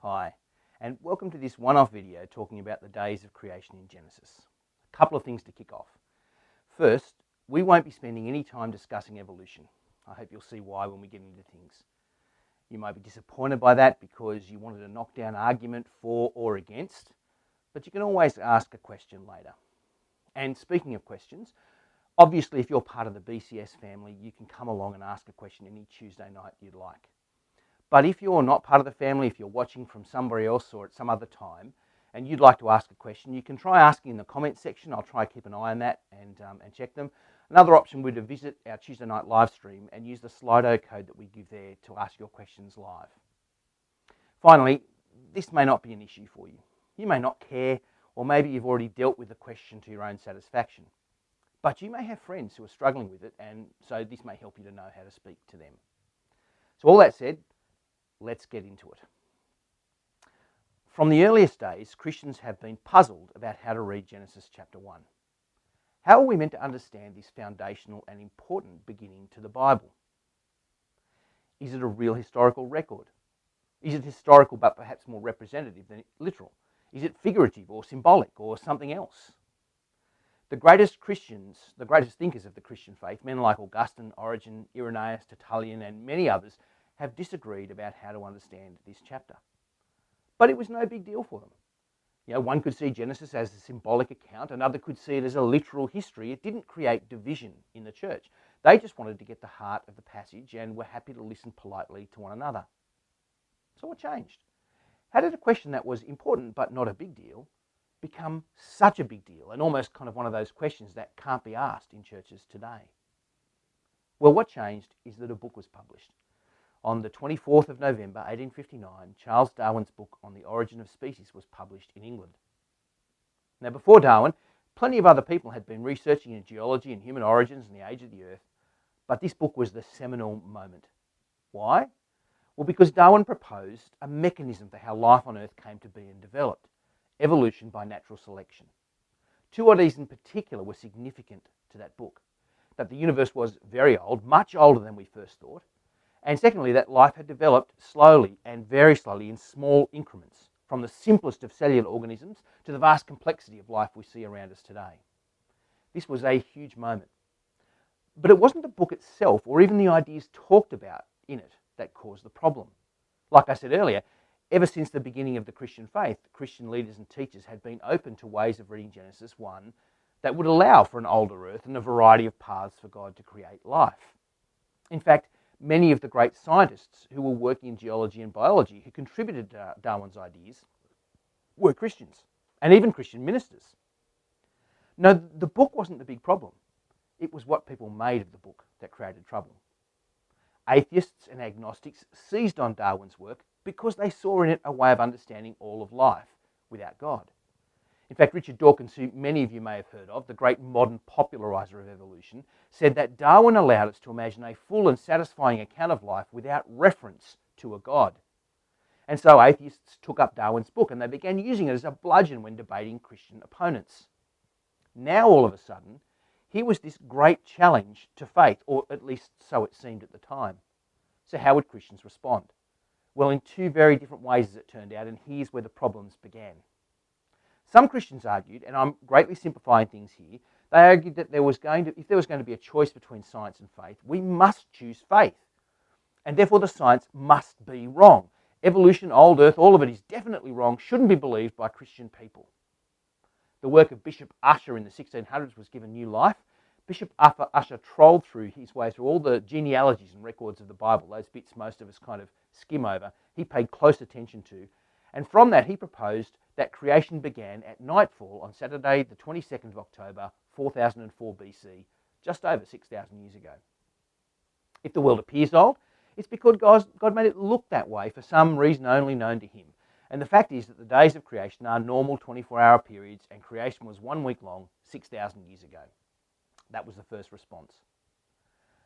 Hi, and welcome to this one-off video talking about the days of creation in Genesis. A couple of things to kick off. First, we won't be spending any time discussing evolution. I hope you'll see why when we get into things. You might be disappointed by that because you wanted a knockdown argument for or against, but you can always ask a question later. And speaking of questions, obviously if you're part of the BCS family, you can come along and ask a question any Tuesday night you'd like. But if you're not part of the family, if you're watching from somewhere else or at some other time, and you'd like to ask a question, you can try asking in the comments section. I'll try to keep an eye on that and check them. Another option would be to visit our Tuesday night live stream and use the SLIDO code that we give there to ask your questions live. Finally, this may not be an issue for you. You may not care, or maybe you've already dealt with the question to your own satisfaction. But you may have friends who are struggling with it, and so this may help you to know how to speak to them. So all that said, let's get into it. From the earliest days, Christians have been puzzled about how to read Genesis chapter 1. How are we meant to understand this foundational and important beginning to the Bible? Is it a real historical record? Is it historical but perhaps more representative than literal? Is it figurative or symbolic or something else? The greatest thinkers of the Christian faith, men like Augustine, Origen, Irenaeus, Tertullian, and many others, have disagreed about how to understand this chapter. But it was no big deal for them. One could see Genesis as a symbolic account, another could see it as a literal history. It didn't create division in the church. They just wanted to get the heart of the passage and were happy to listen politely to one another. So what changed? How did a question that was important but not a big deal become such a big deal and almost kind of one of those questions that can't be asked in churches today? Well, what changed is that a book was published. On the 24th of November 1859, Charles Darwin's book on the origin of species was published in England. Now, before Darwin, plenty of other people had been researching in geology and human origins and the age of the Earth, but this book was the seminal moment. Why? Well, because Darwin proposed a mechanism for how life on Earth came to be and developed: evolution by natural selection. Two ideas in particular were significant to that book: that the universe was very old, much older than we first thought, and secondly, that life had developed slowly and very slowly in small increments, from the simplest of cellular organisms to the vast complexity of life we see around us today. This was a huge moment. But it wasn't the book itself or even the ideas talked about in it that caused the problem. Like I said earlier, ever since the beginning of the Christian faith, Christian leaders and teachers had been open to ways of reading Genesis 1 that would allow for an older Earth and a variety of paths for God to create life. In fact, many of the great scientists who were working in geology and biology who contributed to Darwin's ideas were Christians, and even Christian ministers. No, the book wasn't the big problem. It was what people made of the book that created trouble. Atheists and agnostics seized on Darwin's work because they saw in it a way of understanding all of life without God. In fact, Richard Dawkins, who many of you may have heard of, the great modern popularizer of evolution, said that Darwin allowed us to imagine a full and satisfying account of life without reference to a God. And so atheists took up Darwin's book and they began using it as a bludgeon when debating Christian opponents. Now, all of a sudden, here was this great challenge to faith, or at least so it seemed at the time. So how would Christians respond? Well, in two very different ways as it turned out, and here's where the problems began. Some Christians argued, and I'm greatly simplifying things here, they argued that if there was going to be a choice between science and faith, we must choose faith. And therefore the science must be wrong. Evolution, old Earth, all of it is definitely wrong, shouldn't be believed by Christian people. The work of Bishop Ussher in the 1600s was given new life. Bishop Ussher trolled his way through all the genealogies and records of the Bible, those bits most of us kind of skim over. He paid close attention to. And from that, he proposed that creation began at nightfall on Saturday, the 22nd of October, 4004 BC, just over 6,000 years ago. If the world appears old, it's because God made it look that way for some reason only known to him. And the fact is that the days of creation are normal 24-hour periods, and creation was 1 week long 6,000 years ago. That was the first response.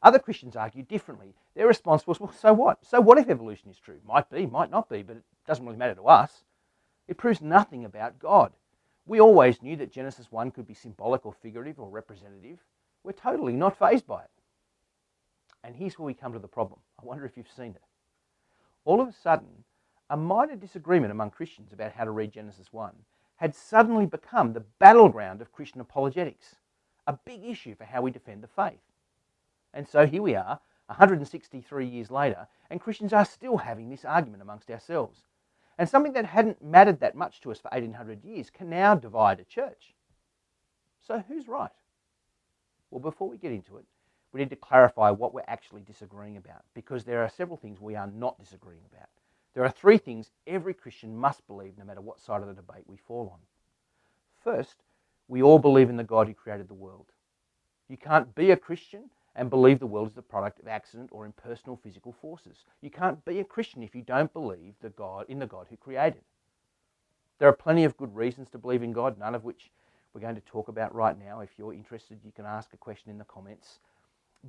Other Christians argued differently. Their response was, well, so what? So what if evolution is true? Might be, might not be, but it doesn't really matter to us. It proves nothing about God. We always knew that Genesis 1 could be symbolic or figurative or representative. We're totally not fazed by it. And here's where we come to the problem. I wonder if you've seen it. All of a sudden, a minor disagreement among Christians about how to read Genesis 1 had suddenly become the battleground of Christian apologetics, a big issue for how we defend the faith. And so here we are, 163 years later, and Christians are still having this argument amongst ourselves. And something that hadn't mattered that much to us for 1800 years can now divide a church. So who's right? Well, before we get into it, we need to clarify what we're actually disagreeing about, because there are several things we are not disagreeing about. There are three things every Christian must believe no matter what side of the debate we fall on. First, we all believe in the God who created the world. You can't be a Christian and believe the world is the product of accident or impersonal physical forces. You can't be a Christian if you don't believe in the God who created. There are plenty of good reasons to believe in God, none of which we're going to talk about right now. If you're interested, you can ask a question in the comments.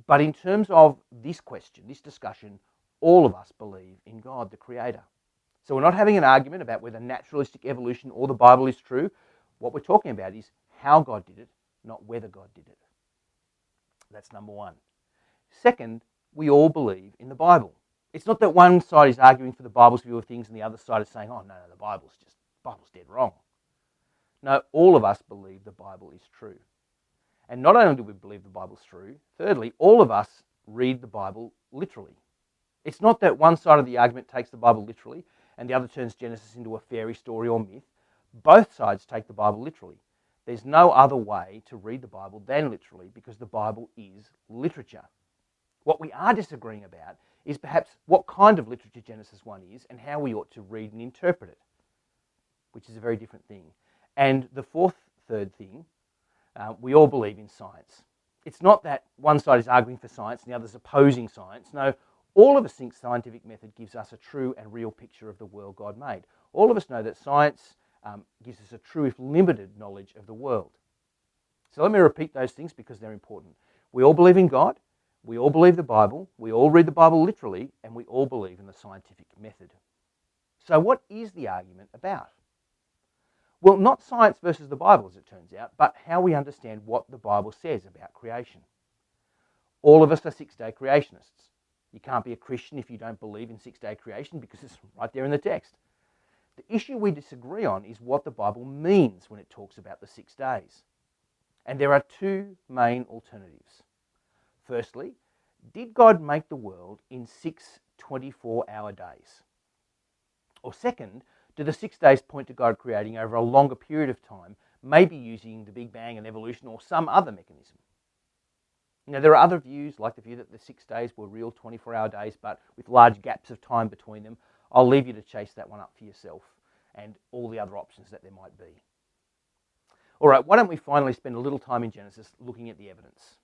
But in terms of this question, this discussion, all of us believe in God, the Creator. So we're not having an argument about whether naturalistic evolution or the Bible is true. What we're talking about is how God did it, not whether God did it. That's number one. Second, we all believe in the Bible. It's not that one side is arguing for the Bible's view of things and the other side is saying, oh no, the Bible's dead wrong. No, all of us believe the Bible is true. And not only do we believe the Bible's true, thirdly, all of us read the Bible literally. It's not that one side of the argument takes the Bible literally and the other turns Genesis into a fairy story or myth. Both sides take the Bible literally. There's no other way to read the Bible than literally, because the Bible is literature. What we are disagreeing about is perhaps what kind of literature Genesis 1 is and how we ought to read and interpret it, which is a very different thing. And the third thing, we all believe in science. It's not that one side is arguing for science and the other is opposing science. No, all of us think scientific method gives us a true and real picture of the world God made. All of us know that science gives us a true, if limited, knowledge of the world. So let me repeat those things because they're important. We all believe in God, we all believe the Bible, we all read the Bible literally, and we all believe in the scientific method. So what is the argument about? Well, not science versus the Bible, as it turns out, but how we understand what the Bible says about creation. All of us are six-day creationists. You can't be a Christian if you don't believe in six-day creation because it's right there in the text. The issue we disagree on is what the Bible means when it talks about the 6 days. And there are two main alternatives. Firstly, did God make the world in 6 24-hour days? Or second, do the 6 days point to God creating over a longer period of time, maybe using the Big Bang and evolution or some other mechanism? Now, there are other views, like the view that the 6 days were real 24-hour days, but with large gaps of time between them. I'll leave you to chase that one up for yourself and all the other options that there might be. All right, why don't we finally spend a little time in Genesis looking at the evidence?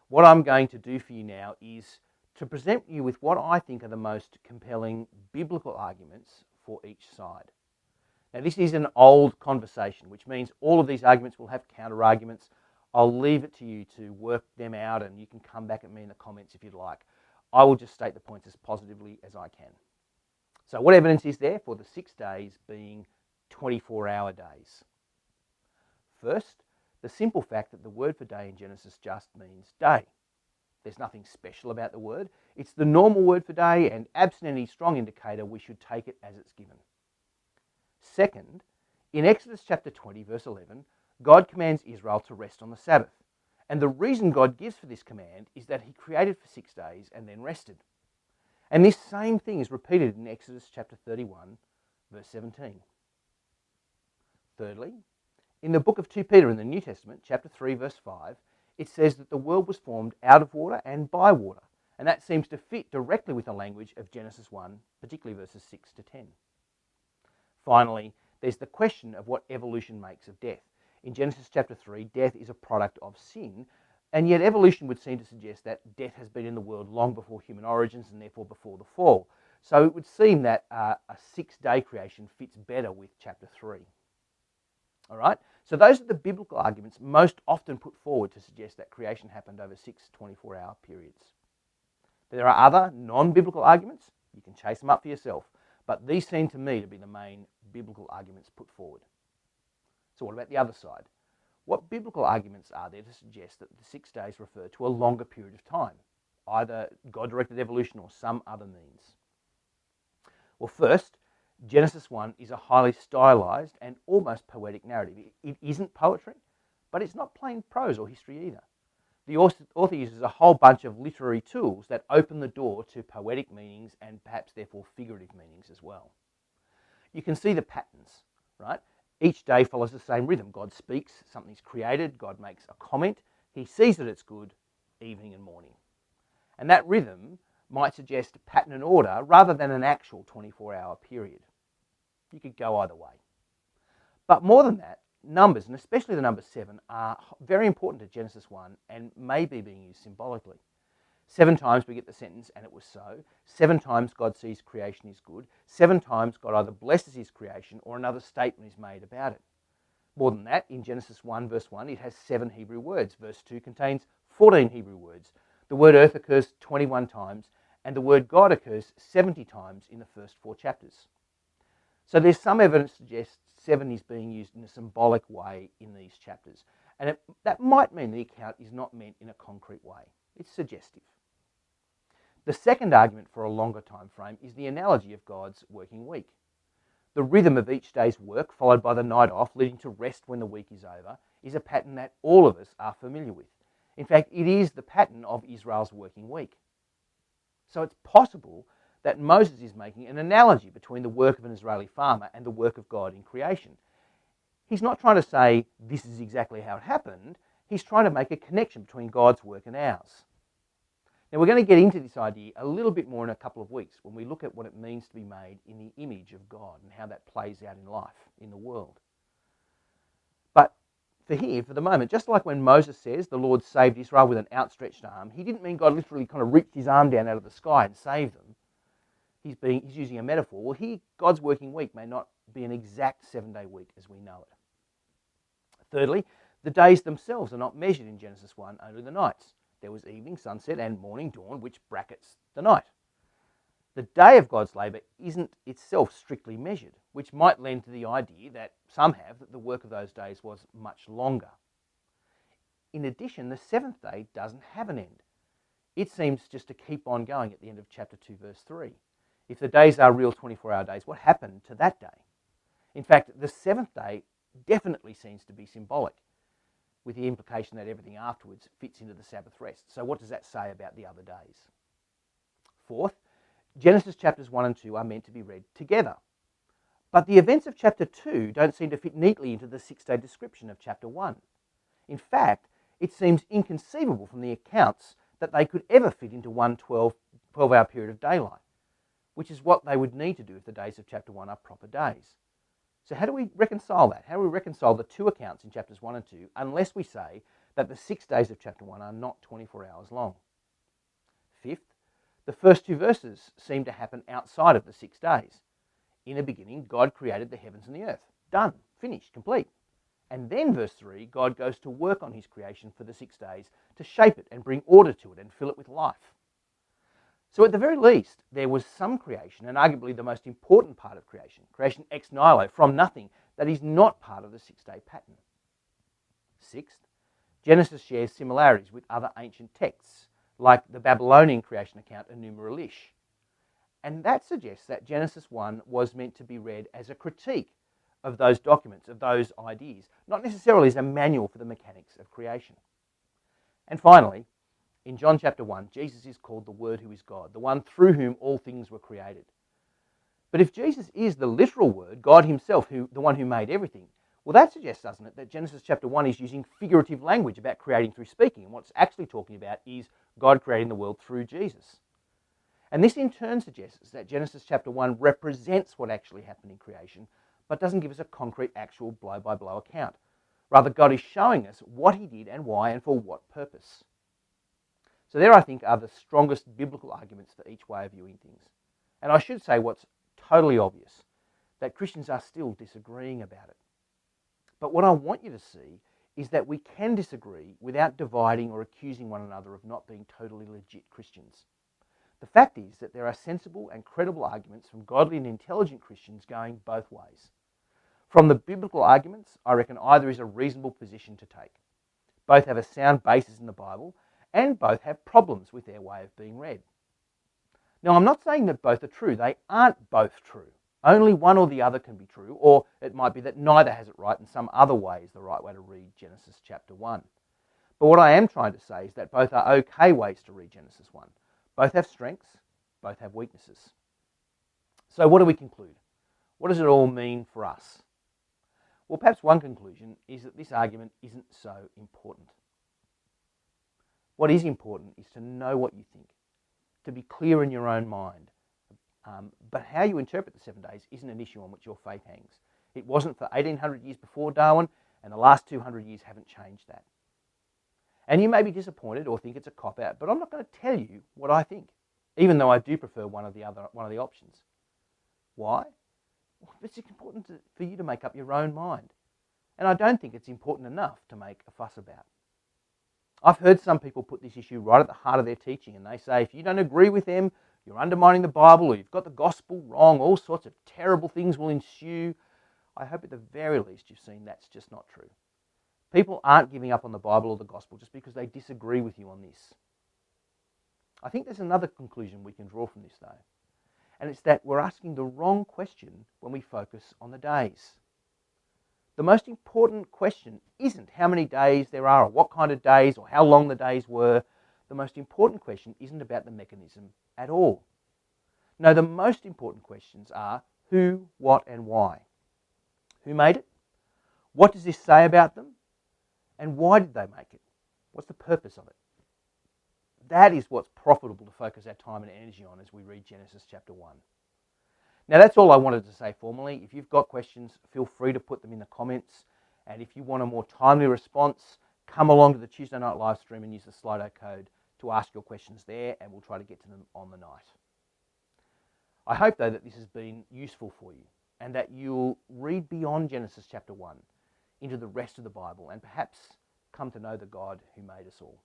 What I'm going to do for you now is to present you with what I think are the most compelling biblical arguments for each side. Now, this is an old conversation, which means all of these arguments will have counter-arguments. I'll leave it to you to work them out, and you can come back at me in the comments if you'd like. I will just state the points as positively as I can. So what evidence is there for the 6 days being 24-hour days? First, the simple fact that the word for day in Genesis just means day. There's nothing special about the word. It's the normal word for day, and absent any strong indicator, we should take it as it's given. Second, in Exodus chapter 20, verse 11, God commands Israel to rest on the Sabbath. And the reason God gives for this command is that he created for 6 days and then rested. And this same thing is repeated in Exodus chapter 31, verse 17. Thirdly, in the book of 2 Peter in the New Testament, chapter 3, verse 5, it says that the world was formed out of water and by water. And that seems to fit directly with the language of Genesis 1, particularly verses 6 to 10. Finally, there's the question of what evolution makes of death. In Genesis chapter 3, death is a product of sin, and yet evolution would seem to suggest that death has been in the world long before human origins and therefore before the fall. So it would seem that a 6-day creation fits better with chapter 3. All right? So those are the biblical arguments most often put forward to suggest that creation happened over 6 24-hour periods. There are other non-biblical arguments. You can chase them up for yourself. But these seem to me to be the main biblical arguments put forward. So what about the other side? What biblical arguments are there to suggest that the 6 days refer to a longer period of time, either God-directed evolution or some other means? Well, first, Genesis 1 is a highly stylized and almost poetic narrative. It isn't poetry, but it's not plain prose or history either. The author uses a whole bunch of literary tools that open the door to poetic meanings and perhaps therefore figurative meanings as well. You can see the patterns, right? Each day follows the same rhythm. God speaks, something's created, God makes a comment, he sees that it's good, evening and morning. And that rhythm might suggest pattern and order rather than an actual 24-hour period. You could go either way. But more than that, numbers, and especially the number 7, are very important to Genesis 1 and may be being used symbolically. 7 times we get the sentence, and it was so. 7 times God sees creation is good. 7 times God either blesses his creation or another statement is made about it. More than that, in Genesis 1 verse 1, it has 7 Hebrew words. Verse 2 contains 14 Hebrew words. The word earth occurs 21 times, and the word God occurs 70 times in the first 4 chapters. So there's some evidence to suggest 7 is being used in a symbolic way in these chapters. And that might mean the account is not meant in a concrete way. It's suggestive. The second argument for a longer time frame is the analogy of God's working week. The rhythm of each day's work, followed by the night off, leading to rest when the week is over, is a pattern that all of us are familiar with. In fact, it is the pattern of Israel's working week. So it's possible that Moses is making an analogy between the work of an Israeli farmer and the work of God in creation. He's not trying to say this is exactly how it happened. He's trying to make a connection between God's work and ours. Now, we're going to get into this idea a little bit more in a couple of weeks when we look at what it means to be made in the image of God and how that plays out in life, in the world. But for here, for the moment, just like when Moses says the Lord saved Israel with an outstretched arm, he didn't mean God literally kind of reached his arm down out of the sky and saved them. He's using a metaphor. Well, here, God's working week may not be an exact 7-day week as we know it. Thirdly, the days themselves are not measured in Genesis 1, only the nights. There was evening, sunset, and morning, dawn, which brackets the night. The day of God's labour isn't itself strictly measured, which might lend to the idea that some have that the work of those days was much longer. In addition, the 7th day doesn't have an end. It seems just to keep on going at the end of chapter 2, verse 3. If the days are real 24-hour days, what happened to that day? In fact, the 7th day definitely seems to be symbolic, with the implication that everything afterwards fits into the Sabbath rest. So what does that say about the other days? Fourth, Genesis chapters 1 and 2 are meant to be read together. But the events of chapter 2 don't seem to fit neatly into the 6-day description of chapter 1. In fact, it seems inconceivable from the accounts that they could ever fit into one 12-hour period of daylight, which is what they would need to do if the days of chapter 1 are proper days. So how do we reconcile that? How do we reconcile the 2 accounts in chapters 1 and 2 unless we say that the 6 days of chapter 1 are not 24 hours long? Fifth, the first 2 verses seem to happen outside of the 6 days. In the beginning, God created the heavens and the earth. Done, finished, complete. And then verse 3, God goes to work on his creation for the 6 days to shape it and bring order to it and fill it with life. So at the very least, there was some creation, and arguably the most important part of creation ex nihilo, from nothing, that is not part of the 6-day pattern. Sixth, Genesis shares similarities with other ancient texts, like the Babylonian creation account, Enuma Elish. And that suggests that Genesis 1 was meant to be read as a critique of those documents, of those ideas, not necessarily as a manual for the mechanics of creation. And finally, in John chapter 1, Jesus is called the Word who is God, the one through whom all things were created. But if Jesus is the literal Word, God himself, the one who made everything, well, that suggests, doesn't it, that Genesis chapter 1 is using figurative language about creating through speaking, and what's actually talking about is God creating the world through Jesus. And this in turn suggests that Genesis chapter 1 represents what actually happened in creation, but doesn't give us a concrete, actual blow-by-blow account. Rather, God is showing us what he did and why and for what purpose. So there, I think, are the strongest biblical arguments for each way of viewing things. And I should say what's totally obvious, that Christians are still disagreeing about it. But what I want you to see is that we can disagree without dividing or accusing one another of not being totally legit Christians. The fact is that there are sensible and credible arguments from godly and intelligent Christians going both ways. From the biblical arguments, I reckon either is a reasonable position to take. Both have a sound basis in the Bible, and both have problems with their way of being read. Now, I'm not saying that both are true. They aren't both true. Only one or the other can be true, or it might be that neither has it right and some other way is the right way to read Genesis chapter 1. But what I am trying to say is that both are okay ways to read Genesis 1. Both have strengths, both have weaknesses. So what do we conclude? What does it all mean for us? Well, perhaps one conclusion is that this argument isn't so important. What is important is to know what you think, to be clear in your own mind. But how you interpret the 7 days isn't an issue on which your faith hangs. It wasn't for 1800 years before Darwin, and the last 200 years haven't changed that. And you may be disappointed or think it's a cop-out, but I'm not going to tell you what I think, even though I do prefer one of the options. Why? Well, it's important for you to make up your own mind. And I don't think it's important enough to make a fuss about. I've heard some people put this issue right at the heart of their teaching, and they say if you don't agree with them, you're undermining the Bible, or you've got the gospel wrong, all sorts of terrible things will ensue. I hope at the very least you've seen that's just not true. People aren't giving up on the Bible or the gospel just because they disagree with you on this. I think there's another conclusion we can draw from this though, and it's that we're asking the wrong question when we focus on the days. The most important question isn't how many days there are or what kind of days or how long the days were. The most important question isn't about the mechanism at all. No, the most important questions are who, what and why. Who made it? What does this say about them? And why did they make it? What's the purpose of it? That is what's profitable to focus our time and energy on as we read Genesis chapter 1. Now that's all I wanted to say formally. If you've got questions, feel free to put them in the comments. And if you want a more timely response, come along to the Tuesday night live stream and use the SLIDO code to ask your questions there, and we'll try to get to them on the night. I hope though that this has been useful for you and that you'll read beyond Genesis chapter 1 into the rest of the Bible and perhaps come to know the God who made us all.